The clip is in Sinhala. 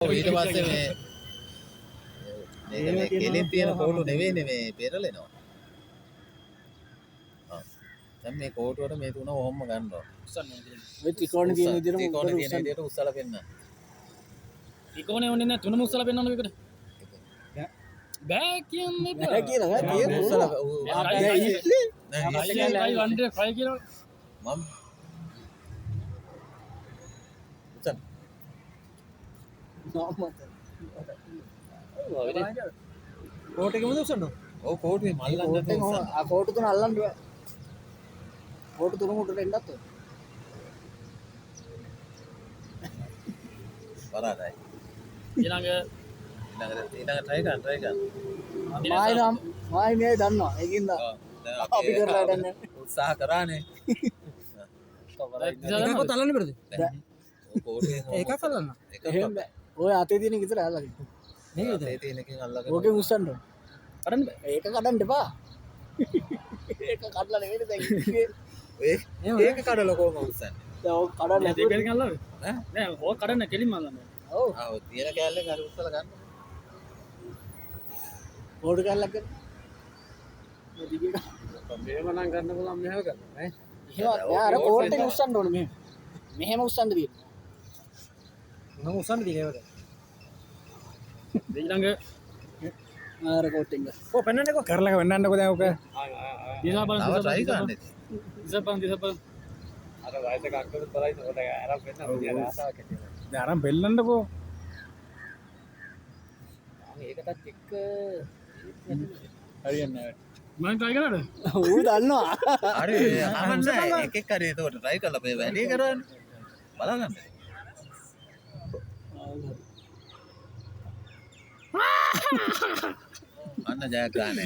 ඊට පස්සේ මේ කෙලින් තියෙන කෝටු නෙවෙයිනේ මේ පෙරලෙනවා. දැන් මේ කෝටුවට මේ තුන ඔහොම ගන්නවා. ඔය ත්‍රිකෝණ කියන විදිහට ත්‍රිකෝණ කියන විදිහට උස්සලා පෙන්නන්න. ත්‍රිකෝණේ ඕනේ නැහැ තුනම උස්සලා පෙන්නන්න මේකට. බෑ කියන්නේ බෑ කියලා බෑ කියන උස්සලා නෑ ඉන්නේ නෑ 105 කියලා මම උස්සන්න. කෝට් එකෙම උස්සන්න ඔව් කෝටුවේ මල්ලන්න උස්සන්න. ආ කෝට් තුන අල්ලන්න බෑ කෝට් තුන උඩට එන්නත් ඕන පරාදයි. ඊළඟ try ගන්න. මායි මේ දන්නවා ඒකින්ද අපි කරලා ගන්න උත්සාහ කරානේ. එකක් තලන්න බැරිද කෝටුවේ එකක් අල්ලන්න එහෙම බෑ ඔය අතේ තියෙන එක විතර අල්ලගන්න නේද ඒ තියෙනකින් අල්ලගෙන ඕකෙන් උස්සන්න ඕන කඩන්න ඒක කඩන්න එපා ඒක කඩලා නෙවෙයි දැන් ඒක කඩලා කොහොම උස්සන්නේ? දැන් ඕක කඩන්න බෑ දෙකෙන් අල්ලන්න නෑ ඕක කඩන්න කෙලින්ම අල්ලන්න ඔව් ආ තියෙන කැලේ හරි උස්සලා ගන්න. කෝට් කල්ලක් ගන්න මේව නම් ගන්න පුළුවන් මෙහෙම කරන්න ඈ එහෙම අර කෝට් එක උස්සන්න ඕනේ මෙහෙම මෙහෙම උස්සන්න තියෙනවා මම උස්සන්න දිනේවද ඊළඟ අර කෝට් එක ඔය පෙන්නන්නකෝ කරලා වෙන්නන්නකෝ දැන් ඔක දිසා බලන්න තව try ගන්න. දිසා බලන්න අර වයස ගන්නකොට බලයිද ඔකට ආරම්භ වෙන්න ඔය ආසාවක් ඇති දැන් ආරම්භ වෙන්නන්නකෝ ඒකටත් එක්ක හරියන්නේ මම try කරාද ඌ දන්නවා හරි අහන්න එකෙක් හරි එතකොට try කරලා මේ වැඩේ කරවන්න. බලන්න. අන්න ජයග්‍රහණය.